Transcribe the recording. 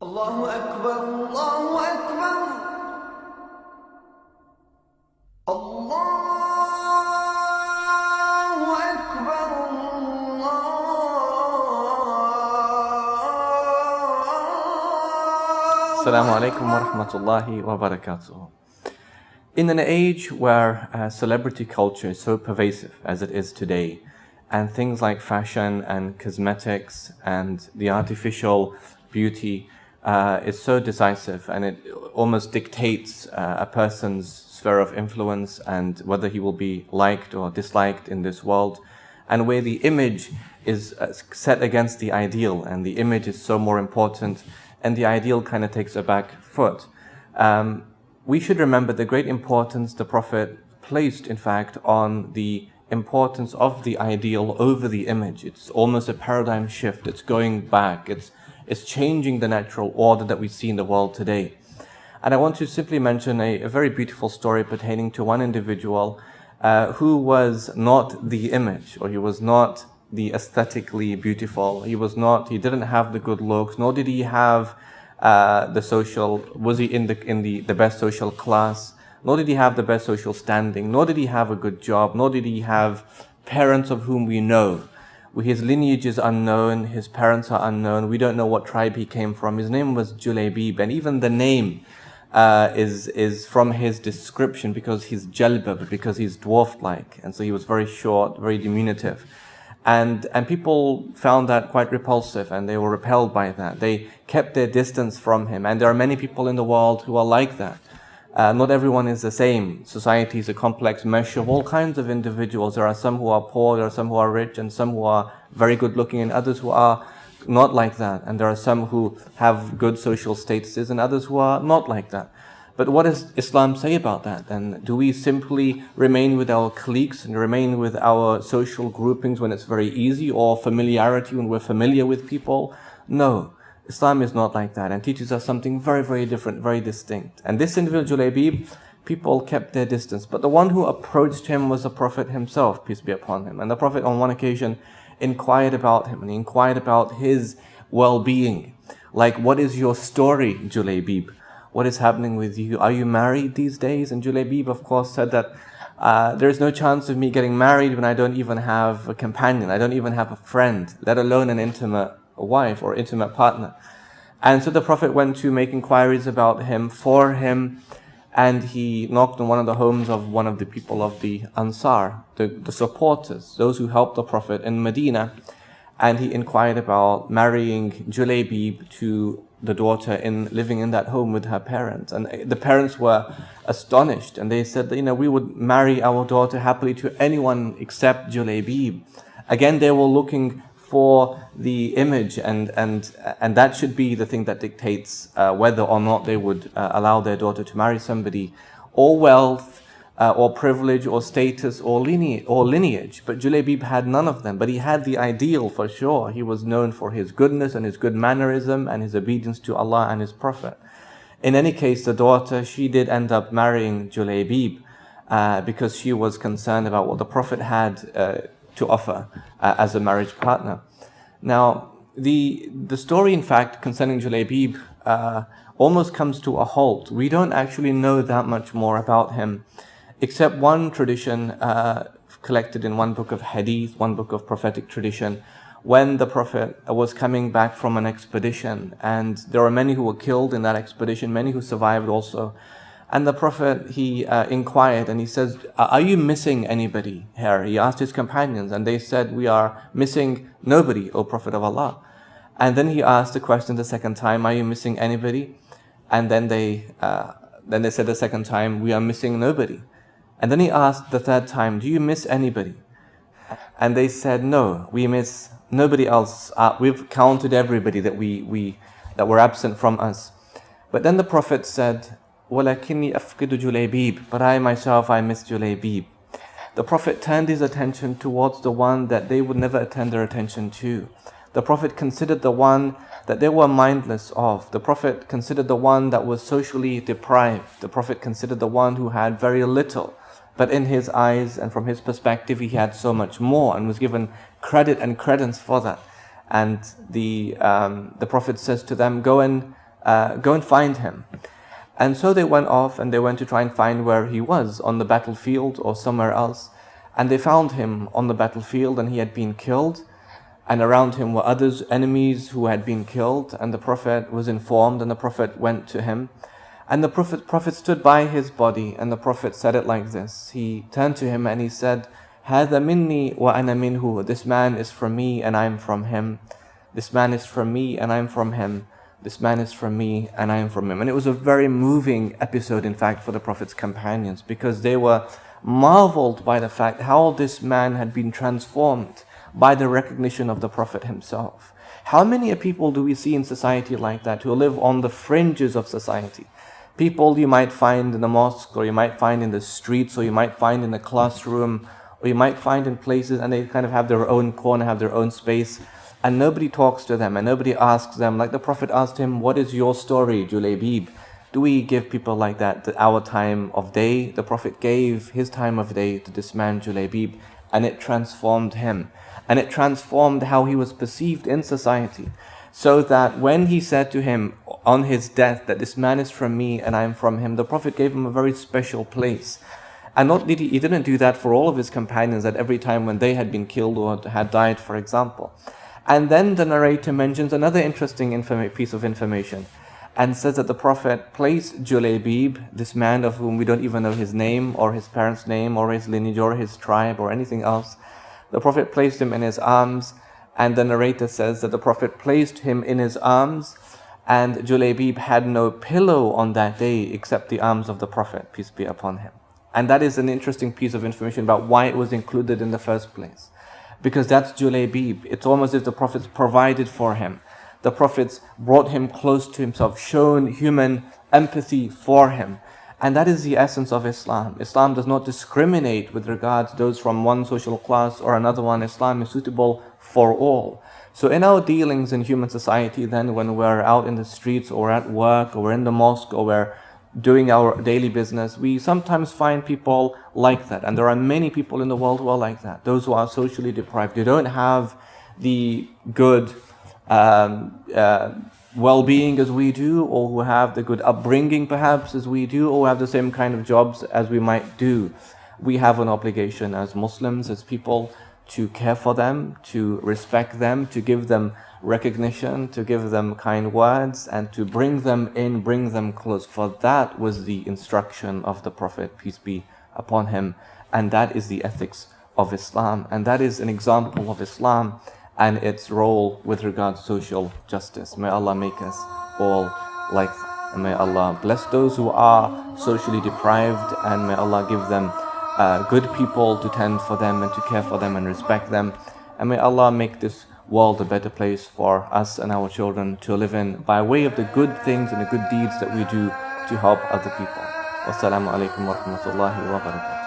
Allahu Akbar, Allahu Akbar, Allahu Akbar, Allah. Assalamu alaikum wa rahmatullahi wa barakatuh. In an age where celebrity culture is so pervasive as it is today, and things like fashion and cosmetics and the artificial beauty is so decisive, and it almost dictates a person's sphere of influence and whether he will be liked or disliked in this world, and where the image is set against the ideal, and the image is so more important, and the ideal kind of takes a back foot. We should remember the great importance the Prophet placed, in fact, on the importance of the ideal over the image. It's almost a paradigm shift. It's going back. It's changing the natural order that we see in the world today. And I want to simply mention a very beautiful story pertaining to one individual who was not the image, or he was not the aesthetically beautiful. He didn't have the good looks, nor did he have was he in the best social class, nor did he have the best social standing, nor did he have a good job, nor did he have parents of whom we know. His lineage is unknown, his parents are unknown, we don't know what tribe he came from. His name was Julaybib, and even the name is from his description, because he's jalbab, because he's dwarf-like, and so he was very short, very diminutive. And people found that quite repulsive, and they were repelled by that. They kept their distance from him, and there are many people in the world who are like that. Not everyone is the same. Society is a complex mesh of all kinds of individuals. There are some who are poor, there are some who are rich, and some who are very good looking, and others who are not like that. And there are some who have good social statuses, and others who are not like that. But what does Islam say about that? And do we simply remain with our cliques and remain with our social groupings when it's very easy, or familiarity when we're familiar with people? No. Islam is not like that, and teaches us something very, very different, very distinct. And this individual, Julaybib, people kept their distance. But the one who approached him was the Prophet himself, peace be upon him. And the Prophet on one occasion inquired about him, and he inquired about his well-being. Like, what is your story, Julaybib? What is happening with you? Are you married these days? And Julaybib, of course, said that there is no chance of me getting married when I don't even have a companion. I don't even have a friend, let alone an intimate wife or intimate partner. And so the Prophet went to make inquiries about him, for him, and he knocked on one of the homes of one of the people of the Ansar, the supporters, those who helped the Prophet in Medina. And he inquired about marrying Julaybib to the daughter living in that home with her parents. And the parents were astonished, and they said that, we would marry our daughter happily to anyone except Julaybib. Again, they were looking for the image, and that should be the thing that dictates whether or not they would allow their daughter to marry somebody, or wealth, or privilege, or status, or lineage. But Julaybib had none of them, but he had the ideal for sure. He was known for his goodness and his good mannerism and his obedience to Allah and His Prophet. In any case, the daughter, she did end up marrying Julaybib because she was concerned about what the Prophet had to offer as a marriage partner. Now, the story, in fact, concerning Julaybib almost comes to a halt. We don't actually know that much more about him, except one tradition collected in one book of hadith, one book of prophetic tradition, when the Prophet was coming back from an expedition, and there were many who were killed in that expedition, many who survived also. And the Prophet, he inquired, and he says, are you missing anybody here? He asked his companions, and they said, we are missing nobody, O Prophet of Allah. And then he asked the question the second time, are you missing anybody? And then they said the second time, we are missing nobody. And then he asked the third time, do you miss anybody? And they said, no, we miss nobody else. We've counted everybody that were absent from us. But then the Prophet said, وَلَكِنِّي أَفْقِدُ جُلَيْبِيبَ, but I myself, I miss Julaybib. The Prophet turned his attention towards the one that they would never attend their attention to. The Prophet considered the one that they were mindless of. The Prophet considered the one that was socially deprived. The Prophet considered the one who had very little. But in his eyes and from his perspective, he had so much more, and was given credit and credence for that. And the Prophet says to them, go and go and find him. And so they went off and they went to try and find where he was, on the battlefield or somewhere else. And they found him on the battlefield and he had been killed. And around him were others, enemies who had been killed. And the Prophet was informed and the Prophet went to him. And the Prophet stood by his body and the Prophet said it like this. He turned to him and he said, هَذَا مِنِّي وَأَنَا مِنْهُ. This man is from me and I am from him. This man is from me and I am from him. This man is from me and I am from him. And it was a very moving episode, in fact, for the Prophet's companions, because they were marveled by the fact how this man had been transformed by the recognition of the Prophet himself. How many people do we see in society like that, who live on the fringes of society? People you might find in the mosque, or you might find in the streets, or you might find in the classroom, or you might find in places, and they kind of have their own corner, have their own space. And nobody talks to them and nobody asks them. Like the Prophet asked him, what is your story, Julaybib? Do we give people like that our time of day? The Prophet gave his time of day to this man, Julaybib, and it transformed him. And it transformed how he was perceived in society. So that when he said to him on his death that this man is from me and I am from him, the Prophet gave him a very special place. And not did he didn't do that for all of his companions at every time when they had been killed or had died, for example. And then the narrator mentions another interesting piece of information and says that the Prophet placed Julaybib, this man of whom we don't even know his name or his parents' name or his lineage or his tribe or anything else. The Prophet placed him in his arms, and the narrator says that the Prophet placed him in his arms and Julaybib had no pillow on that day except the arms of the Prophet, peace be upon him. And that is an interesting piece of information about why it was included in the first place. Because that's Julaybib. It's almost as if the Prophet provided for him. The Prophet brought him close to himself, shown human empathy for him. And that is the essence of Islam. Islam does not discriminate with regard to those from one social class or another one. Islam is suitable for all. So in our dealings in human society then, when we're out in the streets or at work or we're in the mosque or we're doing our daily business, we sometimes find people like that. And there are many people in the world who are like that. Those who are socially deprived. They don't have the good well-being as we do, or who have the good upbringing perhaps as we do, or have the same kind of jobs as we might do. We have an obligation as Muslims, as people, to care for them, to respect them, to give them recognition, to give them kind words, and to bring them in, bring them close. For that was the instruction of the Prophet, peace be upon him. And that is the ethics of Islam. And that is an example of Islam and its role with regard to social justice. May Allah make us all like that. And may Allah bless those who are socially deprived, and may Allah give them good people to tend for them and to care for them and respect them. And may Allah make this world a better place for us and our children to live in by way of the good things and the good deeds that we do to help other people. Wassalamu alaikum wa rahmatullahi wa barakatuh.